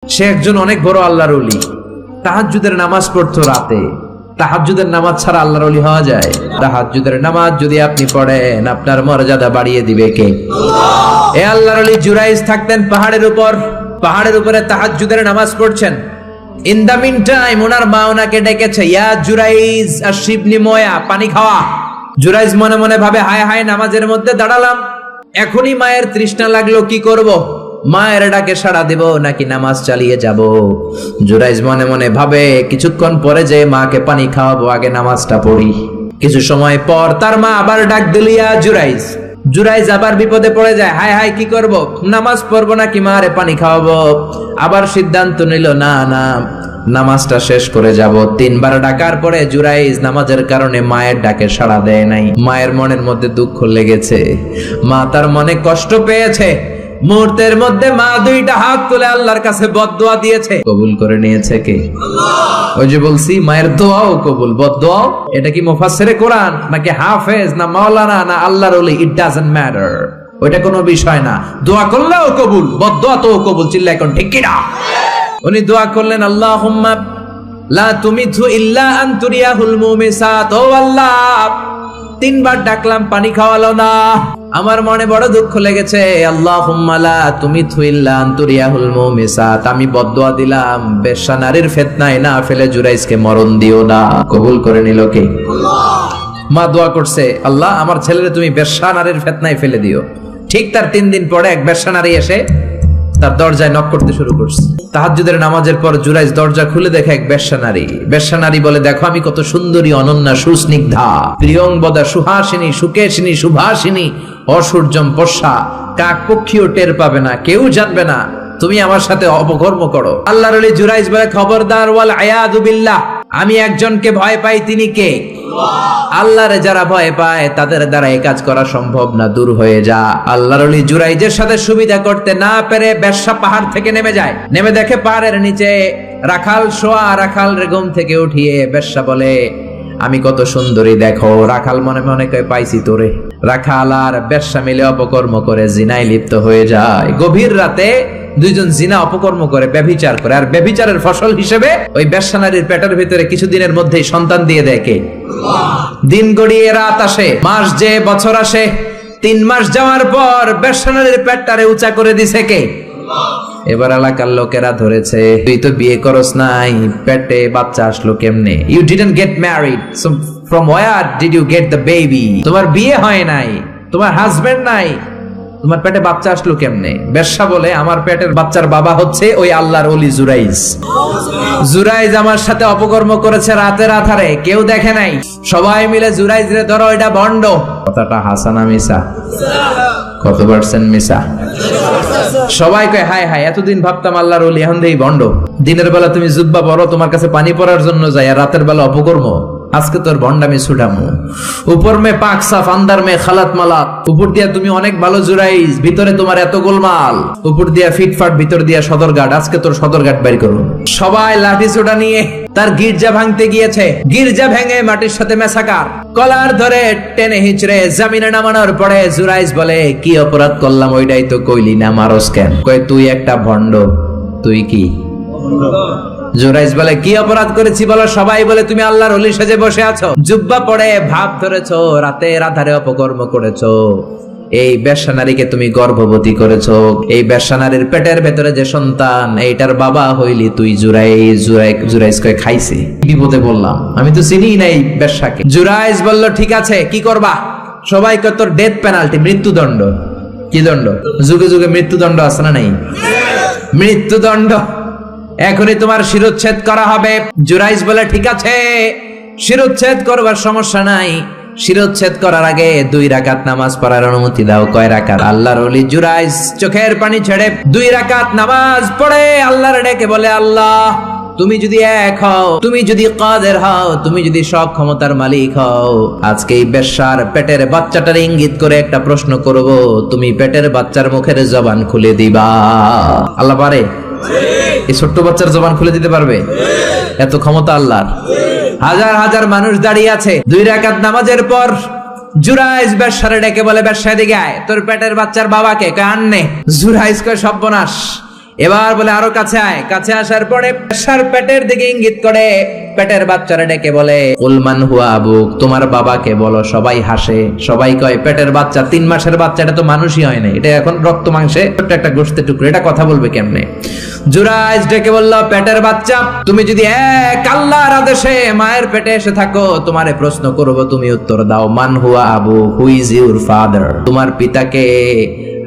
সে একজন অনেক বড় আল্লাহর ওলি, তাহাজ্জুদের নামাজ পড়তো রাতে। তাহাজ্জুদের নামাজ ছাড়া আল্লাহর ওলি হওয়া যায়? তাহাজ্জুদের নামাজ যদি আপনি পড়েন, আপনার মর্যাদা বাড়িয়ে দিবে কে? এ আল্লাহর ওলি জুরাইজ থাকতেন পাহাড়ের উপর, পাহাড়ের উপরে তাহাজ্জুদের নামাজ পড়ছেন। ইন দা মিন টাইম ওনার মা ওনাকে ডেকেছে, ইয়া জুরাইজ আশিবনি ময়া, পানি খাওয়া। জুরাইজ মনে মনে ভাবে, হায় হায়, নামাজের মধ্যে দাঁড়ালাম, এখনই মায়ের তৃষ্ণা লাগলো, কি করব? মায়ের ডাকে সাড়া দেব নাকি নামাজ চালিয়ে যাব? জুরাইজ মনে মনে ভাবে, কিছুক্ষণ পরে যে মাকে পানি খাওয়াবো, আগে নামাজটা পড়ি। কিছু সময় পর তার মা আবার ডাক দিল, ইয়া জুরাইজ। জুরাইজ আবার বিপদে পড়ে যায়, হায় হায়, কি করব? নামাজ পড়বো নাকি মারে পানি খাওয়াবো? আবার সিদ্ধান্ত নিল, না না, নামাজটা শেষ করে যাব। তিনবার ডাকার পরে জুরাইজ নামাজের কারণে মায়ের ডাকে সাড়া দেয় নাই। মায়ের মনের মধ্যে দুঃখ লেগেছে, মা তার মনে কষ্ট পেয়েছে। মুহূর্তের মধ্যে মা দুইটা হাত তুলে আল্লাহর কাছে বদদোয়া দিয়েছে। কবুল করে নিয়েছে কে? আল্লাহ। ওই যে বলছি, মায়ের দোয়াও কবুল, বদদোয়াও। এটা কি মুফাসসিরে কোরআন নাকি হাফেজ না মাওলানা না আল্লাহর ওলি, ইট ডাজন্ট ম্যাটার। ওইটা কোনো বিষয় না। দোয়া করলেও কবুল, বদদোয়া তো কবুল। চিল্লা এখন ঠিক কি না? উনি দোয়া করলেন, আল্লাহুম্মা লা তুমিথু ইল্লা আন তুরিয়াহুল মুমিসাত। ও আল্লাহ, তিনবার ডাকলাম, পানি খাওয়ালো না, আমার মনে বড় দুঃখ লেগেছে। আল্লাহুম্মা লা তুমিথু ইল্লা আন তুরিয়াহুল মুমিসাত, আমি বদদোয়া দিলাম, বেশ্যা নারীর ফিতনায় না ফেলে জুরাইজকে মরণ দিও না। কবুল করে নিল কে? আল্লাহ। মা দোয়া করছে, আল্লাহ, আমার ছেলেরে তুমি বেশ্যা নারীর ফিতনায় ফেলে দিও। ঠিক তার 3 দিন পরে এক বেশ্যা নারী এসে তার দরজায় নক করতে শুরু করছে। তাহাজ্জুদের নামাজের পর জুরাইজ দরজা খুলে দেখে এক বেশ্যা নারী। বেশ্যা নারী বলে, দেখো আমি কত সুন্দরী, অনন্যা, সুস্নিগ্ধা, প্রিয়ংবদা, সুহাসিনী, সুকেশিনী, সুভাষিনী, অসূর্যম পশা, কাক পক্ষীও টের পাবে না, কেউ জানবে না তুমি আমার সাথে অপকর্ম করো। আল্লাহর ওলি জুরাইজ বলে, খবরদার, ওয়াল আয়াযু বিল্লাহ, আমি একজনকে ভয় পাই, তিনি কে? আল্লাহরে যারা ভয় পায় তাদের দ্বারা এই কাজ করা সম্ভব না, দূর হয়ে যা। আল্লাহর ওলি জুরাইজের সাথে সুবিধা করতে না পেরে বেশ্যা পাহাড় থেকে নেমে যায়। নেমে দেখে পাহাড়ের নিচে রাখাল শোয়া। রাখাল ঘুম থেকে উঠিয়ে বেশ্যা বলে, আমি কত সুন্দরী দেখো। রাখাল মনে মনে কয়, পাইছি তোরে। রাখাল আর বেশ্যা মিলে অপকর্ম করে জিনায় লিপ্ত হয়ে যায়। গভীর রাতে দুইজন জিনা অপকর্ম করে, ব্যভিচার করে। আর ব্যভিচারের ফসল হিসেবে ওই বেশ্যা নারীর পেটের ভিতরে কিছুদিনের মধ্যেই সন্তান দিয়ে দেয় কে? দিন গড়িয়ে রাত আসে, মাস যে বছর আসে। 3 মাস যাওয়ার পর বেশ্যা নারীর পেটটারে উঁচা করে দিছে কে? এবার এলাকার লোকেরা ধরেছে, তুই তো বিয়ে করস নাই, পেটে বাচ্চা আসলো কেমনে? You didn't get married, so from where did you get the baby? তোমার বিয়ে হয় নাই, তোমার হাজবেন্ড নাই, তোমার পেটে বাচ্চা আসলো কেমনে? বেশ্যা বলে, আমার পেটের বাচ্চার বাবা হচ্ছে ওই আল্লাহর ওলি জুরাইজ। জুরাইজ আমার সাথে অপকর্ম করেছে রাতের আধারে, কেউ দেখে নাই। সবাই মিলে জুরাইজ রে ধরো, এটা ভণ্ড। কথাটা হাসানা মিসা? কত পার্সেন্ট মিসা? সবাই কয়, হায় হায়, এতদিন ভাবতাম আল্লাহর ওলি, এখন দেই ভণ্ড। দিনের বেলা তুমি জুব্বা পরো, তোমার কাছে পানি পড়ার জন্য যাই, আর রাতের বেলা অপকর্ম। আজকে তোর ভণ্ডামি ছুটামু। উপর মে পাক সাফ, আন্দার মে খালাত মালাত। উপর দিয়া তুমি অনেক ভালো জুরাইজ, ভিতরে তোমার এত গোলমাল। উপর দিয়া ফিটফাট, ভিতর দিয়া সদরঘাট। আজকে তোর সদরঘাট বের করুন। সবাই লাঠি ছোটা নিয়ে তার গির্জা ভাঙতে গিয়েছে। গির্জা ভেঙে মাটির সাথে মেসাকার। কলার ধরে টেনে হিচড়ে জামিনে নামানোর পরে জুরাইজ বলে, কি অপরাধ করলাম ওইটাই তো কইলি না, মারস কেন? কয়, তুই একটা ভণ্ড। তুই কি? জুরাইজ বলে, কি অপরাধ করেছি বলো? সবাই বলে, তুমি আল্লাহর ওলি সেজে বসে আছো, জুব্বা পড়ে ভাব ধরেছো, রাতের আধারে অপকর্ম করেছো। এই বেশ্যা নারীকে তুমি গর্ভবতী করেছো। এই বেশ্যা নারীর পেটের ভেতরে যে সন্তান, এইটার বাবা হইলি তুই জুরাইজ। জুরাইজ কয়, খাইছি, বিপদে বললাম, আমি তো চিনি নাই বেশ্যাকে। জুরাইজ বলল, ঠিক আছে, কি করবা? সবাই কয়, তোর ডেথ পেনাল্টি, মৃত্যুদণ্ড। কি দণ্ড? যুগে যুগে মৃত্যুদণ্ড আছে না নাই? মৃত্যুদণ্ড। এখনই তোমার শিরোচ্ছেদ করা হবে। জুরাইজ বলে, ঠিক আছে, শিরোচ্ছেদ করবার সমস্যা নাই। শিরোচ্ছেদ করার আগে 2 রাকাত নামাজ পড়ার অনুমতি দাও। কয় রাকাত? আল্লাহর ওলি জুরাইজ চোখের পানি ছেড়ে 2 রাকাত নামাজ পড়ে আল্লাহর ডেকে বলে, আল্লাহ, তুমি যদি এক হও, তুমি যদি কাদের হও, তুমি যদি সব ক্ষমতার মালিক হও, আজকে এই বেশ্যার পেটের বাচ্চাটার ইঙ্গিত করে একটা প্রশ্ন করব, তুমি পেটের বাচ্চার মুখের জবান খুলে দিবা। আল্লাহ পারে? এই ছোট্ট বাচ্চার জবান খুলে দিতে পারবে? এত ক্ষমতা আল্লাহর। হাজার হাজার মানুষ দাঁড়িয়ে আছে। 2 রাকাত নামাজের পর জুরাইজ বেশ্যারে ডেকে বলে, বেশ্যা দিকে আয়, তোর পেটের বাচ্চার বাবাকে। কয়, আননে। জুরাইজ কয়, সর্বনাশ, এবার বলে আরো কাছে আয়। কাছে আসার পরে বেশ্যার পেটের দিকে ইঙ্গিত করে পেটের বাচ্চারা ডেকে বলে উলমান হুয়া আবুক, তোমার বাবাকে বলো। সবাই হাসে, সবাই কয় পেটের বাচ্চা, 3 মাসের বাচ্চা, এটা তো মানুষই হয় না, এটা এখন রক্ত মাংসে ছোট্ট একটা গোশতের টুকরো, এটা কথা বলবে কেমনে? জুরাইজ ডেকে বলল পেটের বাচ্চা, তুমি যদি এক আল্লাহর আদেশে মায়ের পেটে এসে থাকো, তোমারে প্রশ্ন করব, তুমি উত্তর দাও। মান হুয়া Abu, who is your father? তোমার পিতাকে?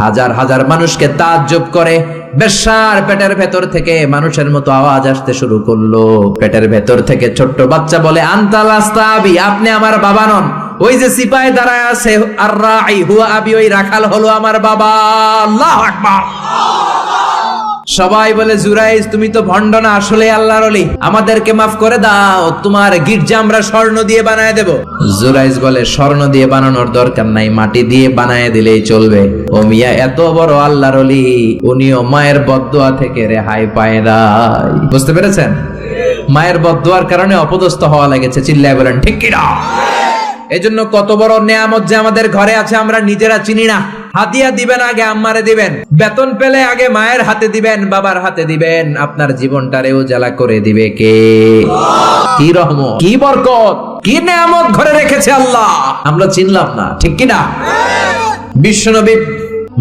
হাজার হাজার মানুষকে তাজ্জব করে। বেশ্যার পেটের ভেতর থেকে মানুষের মতো আওয়াজ আসতে শুরু করলো। পেটের ভেতর থেকে ছোট্ট বাচ্চা বলে আনতাল আস্তাবি, আপনি আমার বাবা নন। ওই যে সিপাহি দাঁড়ায় আছে আর রাই হুয়া আবি, ওই রাখাল হলো আমার বাবা। আল্লাহু আকবার। সবাই বলে জুরাইজ তুমি তো ভণ্ড না, আসলে আল্লাহর ওলি, আমাদেরকে মাফ করে দাও, তোমার গির্জা আমরা স্বর্ণ দিয়ে বানায় দেব। জুরাইজ বলে স্বর্ণ দিয়ে বানানোর দরকার নাই, মাটি দিয়ে বানায় দিলেই চলবে। ও মিয়া এত বড় আল্লাহর ওলি, উনিও মায়ের বদদুয়া থেকে রেহাই পায় নাই। বুঝতে পেরেছেন? মায়ের বদদুয়ার কারণে অপদস্থ হওয়া লেগেছে। চিল্লায় বলেন ঠিক কি না? এজন্য কত বড় নেয়ামত যে আমাদের ঘরে আছে আমরা নিজেরা চিনি না। হাদিয়া দিবেন আগে আম্মারে দিবেন, বেতন পেলে আগে মায়ের হাতে দিবেন, বাবার হাতে দিবেন, আপনার জীবনটারে উজালা করে দিবে কে? কি রহমত, কি বরকত, কি নেয়ামত ঘরে রেখেছে আল্লাহ, আমরা চিনলাম না। ঠিক কি না? বিশ্বনবী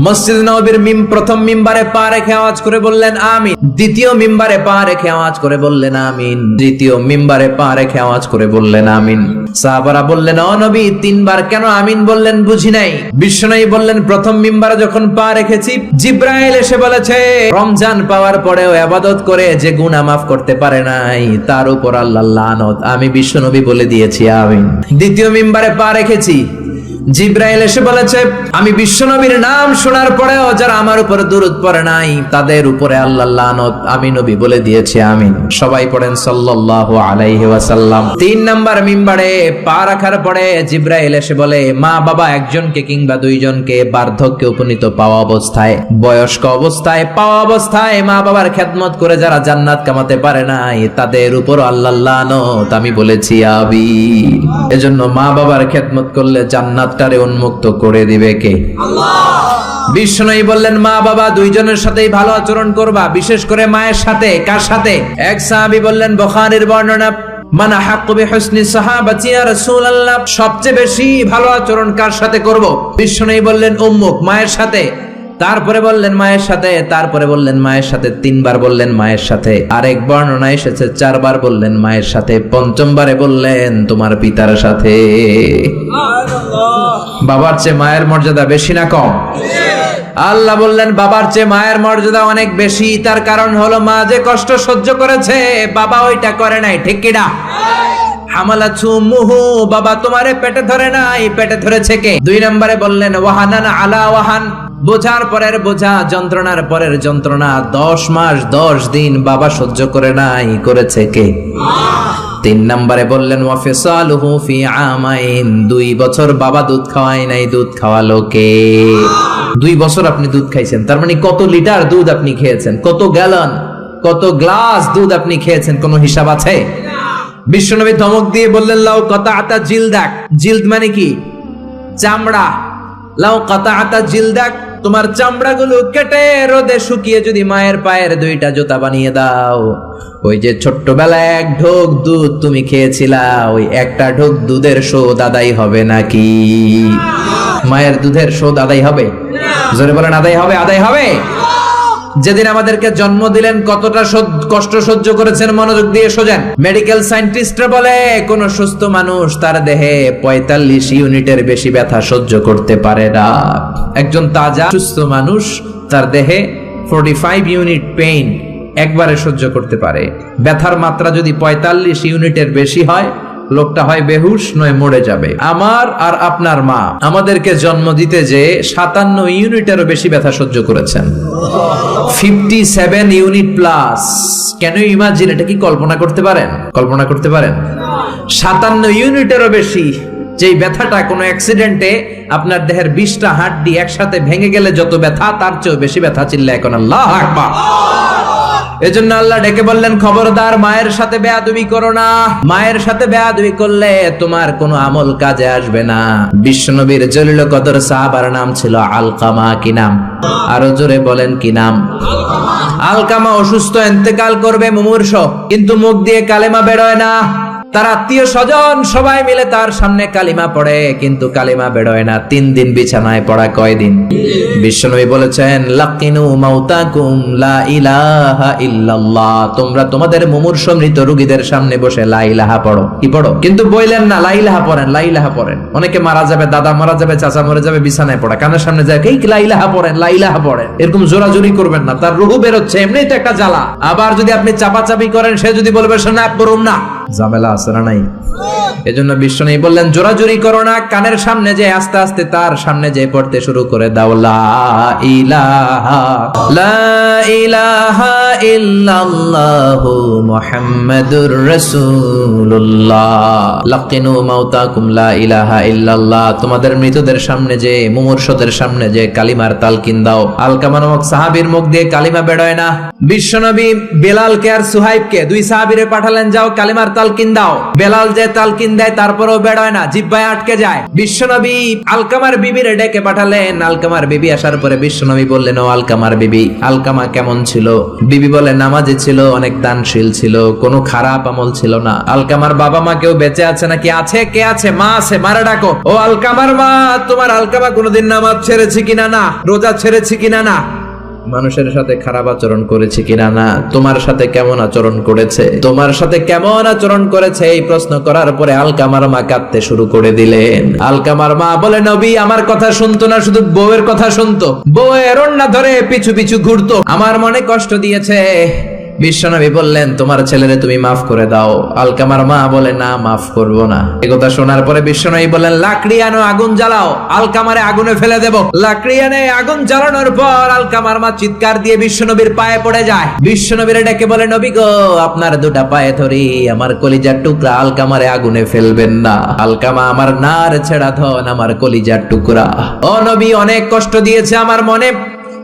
মসজিদ নববীর প্রথম মিম্বারে পা রেখে আওয়াজ করে বললেন আমিন, দ্বিতীয় মিম্বারে পা রেখে আওয়াজ করে বললেন আমিন, তৃতীয় মিম্বারে পা রেখে আওয়াজ করে বললেন আমিন। সাহাবারা বললেন ও নবী 3 বার কেন আমিন বললেন, বুঝি নাই। বিশ্বনবী বললেন প্রথম মিম্বারে যখন পা রেখেছি, জিব্রাইল এসে বলেছে রমজান পাওয়ার পরেও ইবাদত করে যে গুনাহ মাফ করতে পারে নাই, তার উপর আল্লাহর লানত। আমি বিশ্বনবী বলে দিয়েছি আমিন। দ্বিতীয় মিম্বারে পা রেখেছি, জিব্রাইল এসে বলেছে আমি বিশ্বনবীর নাম শোনার পরেও যারা আমার উপরে দুরূদ পড়ে নাই, তাদের উপরে আল্লাহর লানত। আমি নবী বলে দিয়েছি আমিন। সবাই পড়েন সাল্লাল্লাহু আলাইহি ওয়াসাল্লাম। 3 নাম্বার মিম্বারে পা রাখার পরে জিব্রাইল এসে বলে মা বাবা একজনকে কিংবা 2 জনকে বার্ধক্যে উপনীত পাওয়া অবস্থায়, বয়স্ক অবস্থায়, পাওয়া অবস্থায় মা বাবার খেদমত করে যারা জান্নাত কামাতে পারে নাই, তাদের উপর আল্লাহর লানত। আমি বলেছি আমিন। এজন্য মা বাবার খেদমত করলে জান্নাত তারে উন্মুক্ত করে দিবে কে? আল্লাহ। বিষ্ণুই বললেন মা বাবা 2 জনের সাথেই ভালো আচরণ করবা, বিশেষ করে মায়ের সাথে। কার সাথে? এক সাহাবী বললেন, বুখারীর বর্ণনা, মান হাক্কু বিহুসনি সাহাবাতি ইয়া রাসূলুল্লাহ, সবচেয়ে বেশি ভালো আচরণ কার সাথে করব? বিষ্ণুই বললেন উম্মুক, মায়ের সাথে। তারপরে বললেন মায়ের সাথে, তারপরে বললেন মায়ের সাথে, 3 বার বললেন মায়ের সাথে। আরেক বর্ণনা এসেছে 4 বার বললেন মায়ের সাথে, 5ম বারে বললেন তোমার পিতার সাথে। বাবার চেয়ে মায়ের মর্যাদা বেশি না কম? আল্লাহ বললেন বাবার চেয়ে মায়ের মর্যাদা অনেক বেশি। তার কারণ হলো মা যে কষ্ট সহ্য করেছে, বাবা ওইটা করে নাই। ঠিক কি না? হামালাতু উম্মুহু, বাবা তোমারে পেটে ধরে নাই, পেটে ধরেছে কে? 2 নম্বরে বললেন ওয়াহানান আলা ওয়াহান, বোঝার পরের বোঝা, যন্ত্রণার পরের যন্ত্রণা 10 মাস 10 দিন বাবা সহ্য করে নাই, করেছে কে? 3 নম্বরে বললেন ওয়াফিসালুহু ফি আমাইন, 2 বছর বাবা দুধ খাওয়ায় নাই, দুধ খাওয়ালো কে? 2 বছর আপনি দুধ খাইছেন, তার মানে কত লিটার দুধ আপনি খেয়েছেন, কত গ্যালন, কত গ্লাস দুধ আপনি খেয়েছেন, কোনো হিসাব আছে? বিশ্বনবী ধমক দিয়ে বললেন লাউ কাতাআতা জিলদাক, জিলদ মানে কি? চামড়া। লাউ কাতাআতা জিলদাক, তোমার চামড়াগুলো কেটে রোদে শুকিয়ে যদি মায়ের পায়ের 2টা জুতা বানিয়ে দাও, ওই যে ছোট্টবেলায় 1 ঢোক দুধ তুমি খেয়েছিলা, ওই একটা ঢোক দুধের শোধ আদায় হবে নাকি? মায়ের দুধের শোধ আদায় হবে? জোরে বলেন আদায় হবে? আদায় হবে। যেদিন আমাদেরকে জন্ম দিলেন কতটা কষ্ট সহ্য করেছেন, মনোযোগ দিয়ে শোনেন। মেডিকেল সায়েন্টিস্টরা বলে কোন সুস্থ মানুষ তার দেহে 45 ইউনিটের বেশি ব্যথা সহ্য করতে পারে না। একজন তাজা সুস্থ মানুষ তার দেহে 45 ইউনিট পেইন একবারে সহ্য করতে পারে। ব্যথার মাত্রা যদি 45 ইউনিটের বেশি হয়, লোকটা হয় বেহুশ নয় মরে যাবে। আমার আর আপনার মা আমাদেরকে জন্ম দিতে যে 57 ইউনিটেরও বেশি ব্যথা সহ্য করেছেন, 57 ইউনিট প্লাস। কেন ইমাজিন, এটা কি কল্পনা করতে পারেন? কল্পনা করতে পারেন? 57 ইউনিটেরও বেশি, যেই ব্যথাটা কোনো অ্যাক্সিডেন্টে আপনার দেহের 20টা হাড্ডি একসাথে ভেঙে গেলে যত ব্যথা, তার চেয়েও বেশি ব্যথা। চিল্লায় এখন আল্লাহু আকবার। এজন্য আল্লাহ ডেকে বললেন, খবরদার মায়ের সাথে বেয়াদবি করো না। মায়ের সাথে বেয়াদবি করলে তোমার কোনো আমল কাজে আসবে না। বিশ্বনবীর জলিল কদর সাহাবার নাম ছিল আলকামা। কি নাম? আরো জোরে বলেন, কি নাম? আলকামা অসুস্থ, ইন্তেকাল করবে, মুমূর্ষ, কিন্তু মুখ দিয়ে কালেমা বেরোয় না। তার আত্মীয় স্বজন সবাই মিলে তার সামনে কালিমা পড়ে, কিন্তু কালিমা বেরোয় না। 3 দিন বিছানায় পড়া। কয়দিন? বিশ্বনবী বলেছেন, লাকিনু মাউতাকুম লা ইলাহা ইল্লাল্লাহ। তোমরা তোমাদের মুমূর্ষ মৃত রোগীদের সামনে বসে লা ইলাহা পড়ো। কি পড়ো? কিন্তু বললেন না, লা ইলাহা পড়েন, লা ইলাহা পড়েন। অনেকে মারা যাবে, দাদা মারা যাবে, চাচা মরে যাবে, বিছানায় পড়া, কানের সামনে যায় এই লা ইলাহা পড়েন, লা ইলাহা পড়েন। এরকম জোরাজোরি করবেন না, তার রূহ বের হচ্ছে, এমনিই তো একটা জ্বালা। আবার যদি আপনি চাপাচাপি করেন, সে যদি বলবে শোনা পড়ুন না, ঝামেলা আছে না নাই? এজন্য বিশ্বনবী বললেন, জোরাজোরি করো না, কানের সামনে যে আস্তে আস্তে তার সামনে যে পড়তে শুরু করে দাও, লা ইলাহা ইল্লাল্লাহু মুহাম্মাদুর রাসূলুল্লাহ। লাকিনু মাউতাকুম লা ইলাহা ইল্লাল্লাহ। তোমাদের মৃতদের সামনে যে, মুমূর্ষদের সামনে যে কালিমার তালকিন দাও। আলকামা নামক সাহাবীর মুখ দিয়ে কালিমা বেরোয় না। বিশ্বনবী বেলালকে আর সুহাইবকে, 2 সাহাবীরে পাঠালেন, যাও কালিমার তালকিন দাও। বেলাল যে তালকিন দেয় তারপরেও বেরোয় না, জিহ্বায় আটকে যায়। বিশ্বনবী আলকামার বিবিরে ডেকে পাঠালেন। আলকামার বিবি আসার পরে বিশ্বনবী বললেন, ও আলকামার বিবি, আলকামা কেমন ছিল? বিবি বলে, নামাজি ছিল, অনেক দানশীল ছিল, কোনো খারাপ আমল ছিল না। আলকামার বাবা মা কেউ বেঁচে আছে নাকি? আছে। কে আছে? মা আছে, মারা ডাকো। ও আলকামার মা, তোমার আলকামা কোনোদিন নামাজ ছেড়েছে কিনা? না। রোজা ছেড়েছে কিনা? না। মানুষের সাথে খারাপ আচরণ করেছে কিনা? না। তোমার সাথে কেমন আচরণ করেছে? তোমার সাথে কেমন আচরণ করেছে? এই প্রশ্ন করার পরে আলকামার মা কাঁদতে শুরু করে দিলেন। আলকামার মা বলে, নবী আমার কথা শুনতো না, শুধু বউয়ের কথা শুনতো। বউয়ের ওড়না ধরে পিছু পিছু ঘুরতো, আমার মনে কষ্ট দিয়েছে। বিশ্বনবী বললেন, তোমার ছেলেরে তুমি মাফ করে দাও। আলকামার মা বলে, না, মাফ করব না। এই কথা শোনার পরে বিশ্বনবী বললেন, লাকড়ি আনো, আগুন জ্বালাও, আলকামারে আগুনে ফেলে দেব। লাকড়ি আনে, আগুন জ্বালানোর পর আলকামার মা চিৎকার দিয়ে বিশ্বনবীর পায়ে পড়ে যায়। বিশ্বনবীর ডেকে বলে, নবী গো, আপনার 2টা পায়ে ধরি, আমার কলিজার টুকরা আলকামারে আগুনে ফেলবেন না। আলকামা আমার নার ছেড়া ধন, আমার কলিজার টুকরা। ও নবী, অনেক কষ্ট দিয়েছে আমার মনে,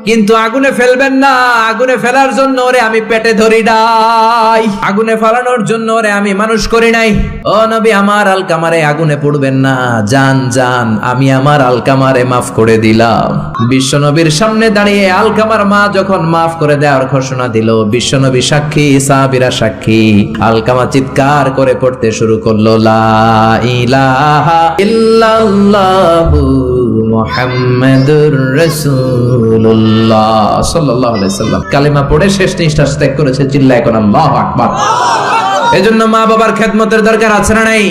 কিন্তু আগুনে ফেলবেন না। আগুনে ফেলার জন্য ওরে আমি পেটে ধরি নাই, আগুনে ফালানোর জন্য ওরে আমি মানুষ করি নাই। ও নবী, আমার আলকামারে আগুনে পড়বেন না। জান জান, আমি আমার আলকামারে মাফ করে দিলাম। বিশ্বনবীর সামনে দাঁড়িয়ে আলকামার মা যখন মাফ করে দেওয়ার ঘোষণা দিল, বিশ্বনবী সাক্ষী, সাহাবীরা সাক্ষী। আলকামা চিৎকার করে পড়তে শুরু করলো, লা ইলাহা ইল্লাল্লাহু মুহাম্মাদুর রাসূলুল্লাহ সাল্লাল্লাহু আলাইহি সাল্লাম। কালিমা পড়ে শেষ নিঃশ্বাস ত্যাগ করেছে। চিল্লায় কোন আল্লাহু আকবার। এজন্য মা বাবার খেদমতের দরকার আছে না নাই?